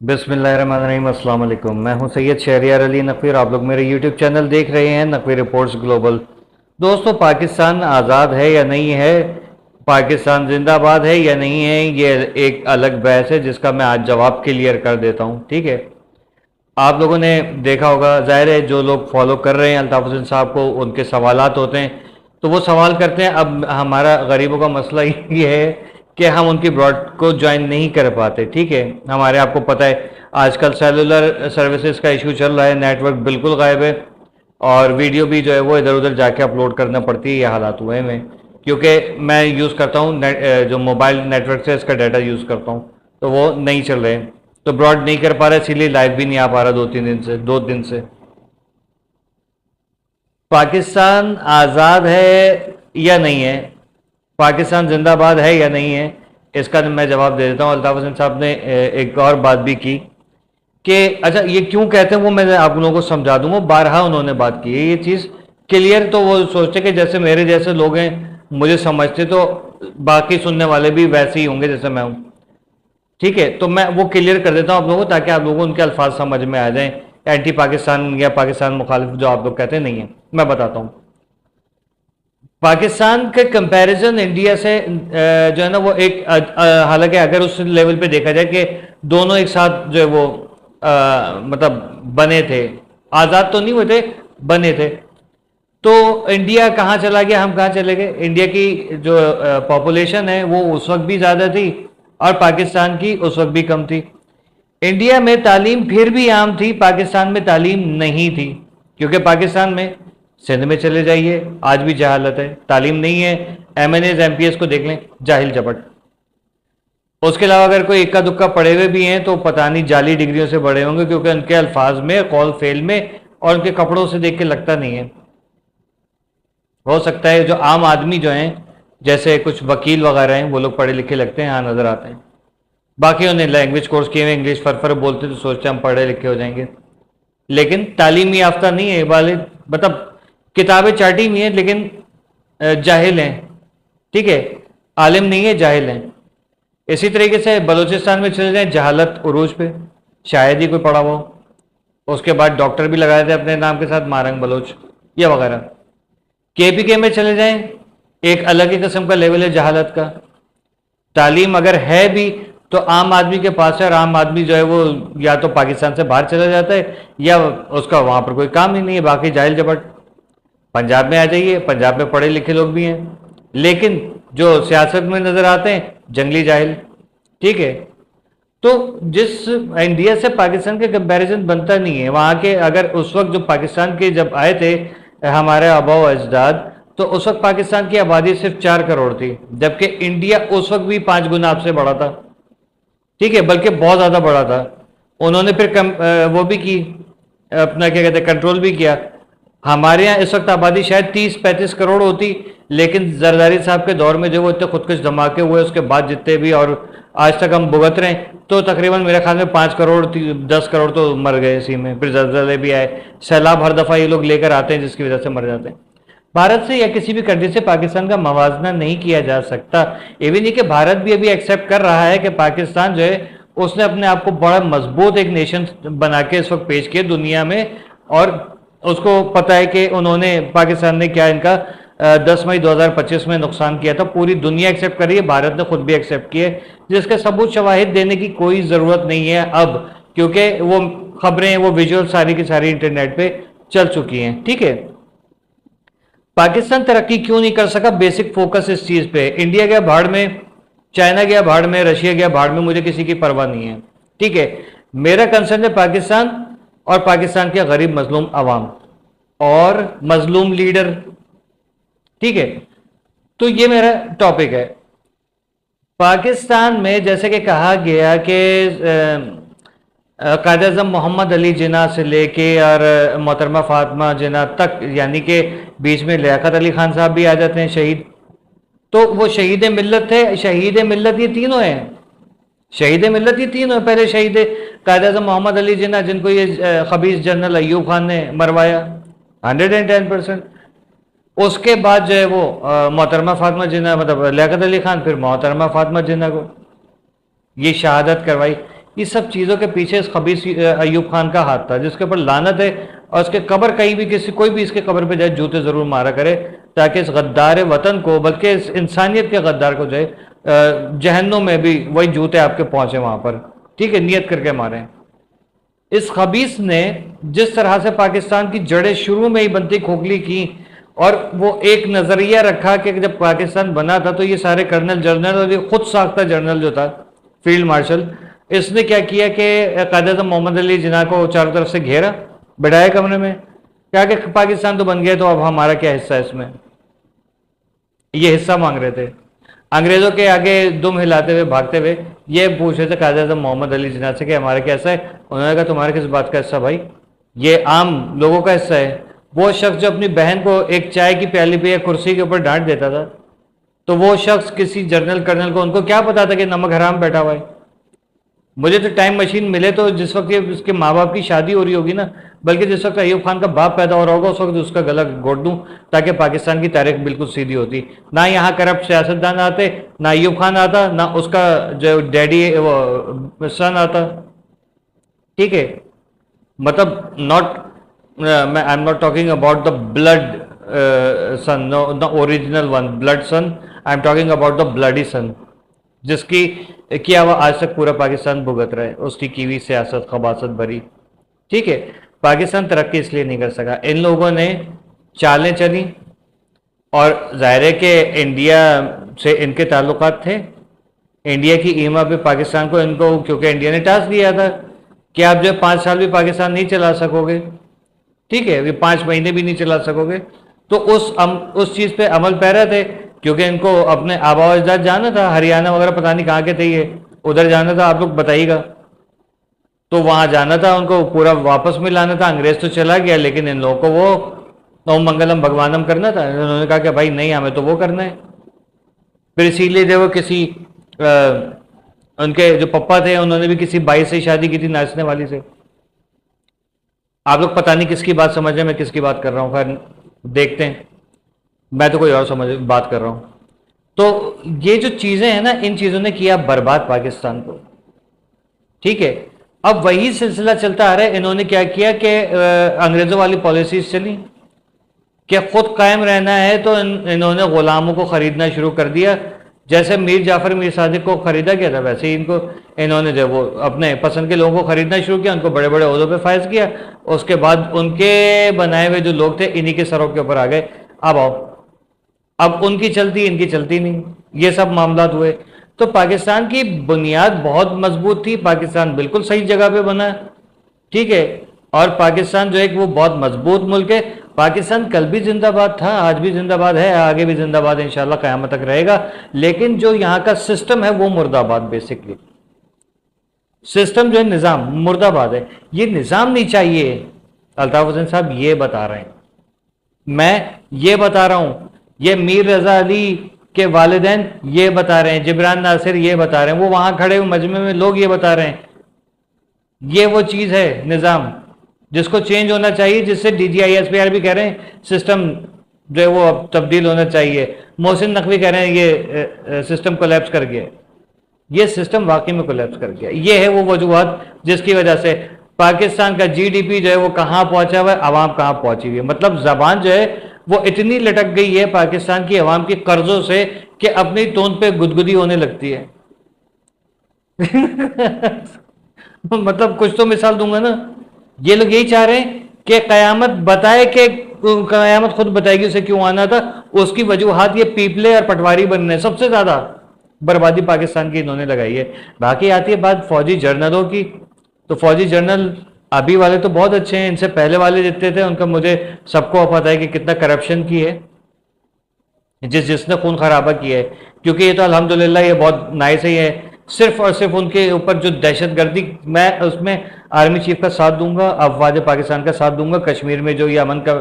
बिस्मिल्लाहिर्रहमानिर्रहीम, अस्सलाम वालेकुम। मैं हूं सैयद शहरियार अली नकवी और आप लोग मेरे यूट्यूब चैनल देख रहे हैं नकवी रिपोर्ट्स ग्लोबल। दोस्तों, पाकिस्तान आज़ाद है या नहीं है, पाकिस्तान जिंदाबाद है या नहीं है, ये एक अलग बहस है जिसका मैं आज जवाब क्लियर कर देता हूं। ठीक है, आप लोगों ने देखा होगा, जाहिर है जो लोग फॉलो कर रहे हैं अल्ताफ़ हुसैन साहब को, उनके सवालात होते हैं तो वो सवाल करते हैं। अब हमारा गरीबों का मसला ये है कि हम उनकी ब्रॉड को ज्वाइन नहीं कर पाते। ठीक है, हमारे आपको पता है आजकल सेलुलर सर्विसेज का इशू चल रहा है, नेटवर्क बिल्कुल गायब है और वीडियो भी जो है वो इधर उधर जाके अपलोड करना पड़ती है। ये हालात हुए हैं क्योंकि मैं यूज़ करता हूँ जो मोबाइल नेटवर्क से इसका डाटा यूज़ करता हूँ तो वो नहीं चल रहे, तो ब्रॉड नहीं कर पा रहा, इसीलिए लाइव भी नहीं आ पा रहा दो दिन से। पाकिस्तान आज़ाद है या नहीं है, पाकिस्तान जिंदाबाद है या नहीं है, इसका मैं जवाब दे देता हूँ। अल्ताफ़ हुसैन साहब ने एक और बात भी की कि अच्छा ये क्यों कहते हैं वो मैं आप लोगों को समझा दूंगा। बारहा उन्होंने बात की है ये चीज़ क्लियर, तो वो सोचते कि जैसे मेरे जैसे लोग हैं मुझे समझते तो बाकी सुनने वाले भी वैसे ही होंगे जैसे मैं हूँ। ठीक है, तो मैं वो क्लियर कर देता हूँ आप लोगों को ताकि आप लोगों को उनके अल्फाज समझ में आ जाएं। एंटी पाकिस्तान या पाकिस्तान मुखालिफ जो आप लोग कहते हैं नहीं है, मैं बताता हूँ। पाकिस्तान के कंपैरिजन इंडिया से जो है ना वो एक हालांकि अगर उस लेवल पे देखा जाए कि दोनों एक साथ जो है वो मतलब बने थे, आज़ाद तो नहीं हुए थे, बने थे, तो इंडिया कहाँ चला गया, हम कहाँ चले गए। इंडिया की जो पॉपुलेशन है वो उस वक्त भी ज़्यादा थी और पाकिस्तान की उस वक्त भी कम थी। इंडिया में तालीम फिर भी आम थी, पाकिस्तान में तालीम नहीं थी, क्योंकि पाकिस्तान में सिंध में चले जाइए आज भी जहालत है, तालीम नहीं है। MNAs MPS को देख लें, जाहिल झपट। उसके अलावा अगर कोई इक्का दुक्का पढ़े हुए भी हैं तो पता नहीं जाली डिग्रियों से बड़े होंगे, क्योंकि उनके अल्फाज में कौल फेल में और उनके कपड़ों से देख के लगता नहीं है। हो सकता है जो आम आदमी जो हैं जैसे कुछ वकील वगैरह हैं वो लोग पढ़े लिखे लगते हैं, हाँ नजर आते हैं। बाकी उन्हें लैंग्वेज कोर्स किए हुए, इंग्लिश फर बोलते तो सोचते हम पढ़े लिखे हो जाएंगे, लेकिन तालीमी याफ्ता नहीं है वाले, मतलब किताबें चाटी हुई हैं लेकिन जाहिल हैं। ठीक है, आलिम नहीं है, जाहिल हैं। इसी तरीके से बलूचिस्तान में चले जाएं, जहालत उरूज पे, शायद ही कोई पढ़ा हो। उसके बाद डॉक्टर भी लगाए थे अपने नाम के साथ, मारंग बलोच या वगैरह। KPK में चले जाएं, एक अलग ही किस्म का लेवल है जहालत का। तालीम अगर है भी तो आम आदमी के पास है, और आम आदमी जो है वो या तो पाकिस्तान से बाहर चला जाता है या उसका वहां पर कोई काम ही नहीं है। बाकी जाहिल जबट। पंजाब में आ जाइए, पंजाब में पढ़े लिखे लोग भी हैं, लेकिन जो सियासत में नजर आते हैं जंगली जाहिल। ठीक है, तो जिस इंडिया से पाकिस्तान के कंपैरिजन बनता नहीं है। वहाँ के अगर उस वक्त जो पाकिस्तान के जब आए थे हमारे आबाओ अजदाद, तो उस वक्त पाकिस्तान की आबादी सिर्फ 4 करोड़ थी, जबकि इंडिया उस वक्त भी 5 गुना आपसे बड़ा था। ठीक है, बल्कि बहुत ज़्यादा बड़ा था। उन्होंने फिर वो भी की, अपना क्या कहते हैं, कंट्रोल भी किया। हमारे यहाँ इस वक्त आबादी शायद 30-35 करोड़ होती, लेकिन जरदारी साहब के दौर में जो वो इतने खुदकुश धमाके हुए उसके बाद जितने भी, और आज तक हम भुगत रहे हैं, तो तकरीबन मेरे ख्याल में 5 करोड़ 10 करोड़ तो मर गए इसी में। फिर जलजले भी आए, सैलाब हर दफ़ा ये लोग लेकर आते हैं जिसकी वजह से मर जाते हैं। भारत से या किसी भी कंट्री से पाकिस्तान का मवाजना नहीं किया जा सकता। ये भी नहीं कि भारत भी अभी एक्सेप्ट कर रहा है कि पाकिस्तान जो है उसने अपने आप को बड़ा मजबूत एक नेशन बना के इस वक्त पेश किया दुनिया में, और उसको पता है कि उन्होंने, पाकिस्तान ने क्या इनका 10 मई 2025 में नुकसान किया था। पूरी दुनिया एक्सेप्ट करी है, भारत ने खुद भी एक्सेप्ट किया है, जिसके सबूत शवाहिद देने की कोई ज़रूरत नहीं है अब, क्योंकि वो खबरें, वो विजुअल सारी की सारी इंटरनेट पे चल चुकी हैं। ठीक है, पाकिस्तान तरक्की क्यों नहीं कर सका, बेसिक फोकस इस चीज़ पे। इंडिया गया भाड़ में, चाइना गया भाड़ में, रशिया गया भाड़ में, मुझे किसी की परवाह नहीं है। ठीक है, मेरा कंसर्न है पाकिस्तान और पाकिस्तान के गरीब मजलूम अवाम और मजलूम लीडर। ठीक है, तो ये मेरा टॉपिक है। पाकिस्तान में जैसे कि कहा गया कि कायद आज़म मोहम्मद अली जिन्ना से लेके और मोहतरमा फातिमा जिन्ना तक, यानी कि बीच में लियाकत अली खान साहब भी आ जाते हैं शहीद, तो वो शहीद मिल्लत थे। शहीद मिल्लत ये तीनों हैं, शहीद मिल्लत ये तीनों हैं। पहले शहीद कायद आज़म मोहम्मद अली जिन्ना, जिनको ये खबीस जनरल अयूब खान ने मरवाया 110%। उसके बाद जो है वो मोहतरमा फातिमा जिन्ना, मतलब लियाकत अली खान, फिर मोहतरमा फातिमा जिन्ना को ये शहादत करवाई। ये सब चीज़ों के पीछे इस खबीस अयूब खान का हाथ था, जिसके ऊपर लानत है। और उसके कब्र कहीं भी किसी कोई भी इसके कब्र पे जाए जूते ज़रूर मारा करे, ताकि इस गद्दार वतन को, बल्कि इस इंसानियत के गद्दार को जाए जहन्नुम में भी वही जूते आपके पहुंचे वहां पर। ठीक है, नियत करके मारें। इस खबीस ने जिस तरह से पाकिस्तान की जड़ें शुरू में ही बनती खोखली की, और वो एक नज़रिया रखा कि जब पाकिस्तान बना था तो ये सारे कर्नल जनरल और ये खुद साख्ता जनरल जो था फील्ड मार्शल, इसने क्या किया कि कायद-ए-आज़म मोहम्मद अली जिन्ना को चारों तरफ से घेरा, बैठाया कमरे में, क्या कि पाकिस्तान तो बन गया तो अब हमारा क्या हिस्सा है इसमें। ये हिस्सा मांग रहे थे, अंग्रेज़ों के आगे दुम हिलाते हुए भागते हुए ये पूछ रहे थे कायद-ए-आज़म मोहम्मद अली जिन्ना से कि हमारा क्या हिस्सा है। उन्होंने कहा तुम्हारे किस बात का हिस्सा भाई, ये आम लोगों का हिस्सा है। वो शख्स जो अपनी बहन को एक चाय की प्याली पे या कुर्सी के ऊपर डांट देता था, तो वो शख्स किसी जनरल कर्नल को, उनको क्या पता था कि नमक हराम बैठा हुआ है। मुझे तो टाइम मशीन मिले तो जिस वक्त उसके माँ बाप की शादी हो रही होगी ना, बल्कि जिस वक्त अयूब खान का बाप पैदा हो रहा होगा, उस वक्त उसका गला घोट दूं, ताकि पाकिस्तान की तारीख बिल्कुल सीधी होती। ना यहाँ करप्ट सियासतदान आते, ना अयूब खान आता, ना उसका जो डैडी वो सन आता। ठीक है, मतलब not, I am not talking about the blood son, no the original one blood son, I am talking about the bloody son, जिसकी किया हुआ आज तक पूरा पाकिस्तान भुगत रहा है, उसकी की हुई सियासत खबासत भरी। ठीक है, पाकिस्तान तरक्की इसलिए नहीं कर सका, इन लोगों ने चालें चली, और जाहिर है कि इंडिया से इनके ताल्लुकात थे। इंडिया की ईमा पे पाकिस्तान को, इनको क्योंकि इंडिया ने टास्क दिया था कि आप जो 5 साल भी पाकिस्तान नहीं चला सकोगे, ठीक है, ये 5 महीने भी नहीं चला सकोगे, तो उस चीज़ पे अमल पैरा थे, क्योंकि इनको अपने आबा अजदाद जाना था, हरियाणा वगैरह पता नहीं कहाँ के थे ये, उधर जाना था, आप लोग बताइएगा, तो वहाँ जाना था, उनको पूरा वापस में लाना था। अंग्रेज तो चला गया, लेकिन इन लोगों को वो ओम मंगलम भगवानम करना था। उन्होंने कहा कि भाई नहीं, हमें तो वो करना है। फिर इसीलिए जो वो किसी उनके जो पप्पा थे, उन्होंने भी किसी बाई से शादी की थी, नाचने वाली से। आप लोग पता नहीं किसकी बात समझ रहे हैं, मैं किसकी बात कर रहा हूँ, खैर देखते हैं, मैं तो कोई और समझ बात कर रहा हूँ। तो ये जो चीज़ें हैं ना, इन चीज़ों ने किया बर्बाद पाकिस्तान को। ठीक है, अब वही सिलसिला चलता आ रहा है। इन्होंने क्या किया कि अंग्रेज़ों वाली पॉलिसीज चली कि खुद कायम रहना है, तो इन्होंने गुलामों को ख़रीदना शुरू कर दिया। जैसे मीर जाफ़र मीर सादिक को ख़रीदा गया था, वैसे ही इन्होंने जो वो अपने पसंद के लोगों को ख़रीदना शुरू किया, उनको बड़े बड़े ओहदों पे फायज किया। उसके बाद उनके बनाए हुए जो लोग थे, इन्हीं के सरों के ऊपर आ गए, अब आओ, अब उनकी चलती, इनकी चलती नहीं, ये सब मामला हुए। तो पाकिस्तान की बुनियाद बहुत मजबूत थी, पाकिस्तान बिल्कुल सही जगह पे बना, ठीक है, और पाकिस्तान जो एक वो बहुत मजबूत मुल्क है। पाकिस्तान कल भी जिंदाबाद था, आज भी जिंदाबाद है, आगे भी जिंदाबाद है, इंशाल्लाह क़यामत तक रहेगा। लेकिन जो यहाँ का सिस्टम है वो मुर्दाबाद, बेसिकली सिस्टम जो है, निज़ाम मुर्दाबाद है। ये निज़ाम नहीं चाहिए। अल्ताफ हुसैन साहब ये बता रहे हैं, मैं ये बता रहा हूँ, ये मीर रजा अली के वालिदैन ये बता रहे हैं, जिब्रान नासिर ये बता रहे हैं, वो वहाँ खड़े हुए मजमे में लोग ये बता रहे हैं। ये वो चीज़ है निज़ाम जिसको चेंज होना चाहिए, जिससे DGISPR भी कह रहे हैं सिस्टम जो है वो अब तब्दील होना चाहिए। मोहसिन नकवी कह रहे हैं ये सिस्टम कोलैप्स कर गया। ये सिस्टम वाकई में कोलैप्स कर गया। ये है वो वजूहत जिसकी वजह से पाकिस्तान का GDP जो है वो कहाँ पहुंचा हुआ है, आवाम कहाँ पहुंची हुई है। मतलब जबान जो है वो इतनी लटक गई है पाकिस्तान की आवाम के कर्जों से कि अपनी तोंद पे गुदगुदी होने लगती है। मतलब कुछ तो मिसाल दूंगा ना, ये लोग यही चाह रहे हैं कि कयामत बताए, कि कयामत खुद बताएगी उसे क्यों आना था। उसकी वजूहात ये पीपले और पटवारी बनने, सबसे ज्यादा बर्बादी पाकिस्तान की इन्होंने लगाई है। बाकी आती है बात फौजी जर्नलों की, तो फौजी जर्नल अभी वाले तो बहुत अच्छे हैं, इनसे पहले वाले जितने थे उनका मुझे सबको पता है कि कितना करप्शन की है, जिसने खून खराबा किया है। क्योंकि ये तो अल्हम्दुलिल्लाह ये बहुत नाइस ही है, सिर्फ और सिर्फ उनके ऊपर जो दहशतगर्दी, मैं उसमें आर्मी चीफ का साथ दूंगा, अफवाज पाकिस्तान का साथ दूंगा। कश्मीर में जो ये अमन का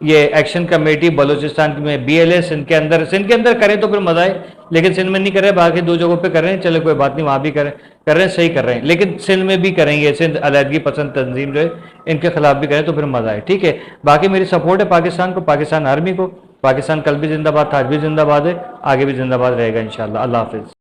ये एक्शन कमेटी, बलूचिस्तान में BLA, सिंध के अंदर करें तो फिर मजा आए, लेकिन सिंध में नहीं करें, बाकी 2 जगहों पे कर रहे हैं, चले कोई बात नहीं, वहाँ भी कर रहे हैं, सही कर रहे हैं, लेकिन सिंध में भी करेंगे। सिंध अलहदगी पसंद तंजीम जो है इनके खिलाफ भी करें तो फिर मजा आए, ठीक है। बाकी मेरी सपोर्ट है पाकिस्तान को, पाकिस्तान आर्मी को। पाकिस्तान कल भी जिंदाबाद था, आज भी जिंदाबाद है, आगे भी जिंदाबाद रहेगा इंशाल्लाह। अल्लाह हाफिज़।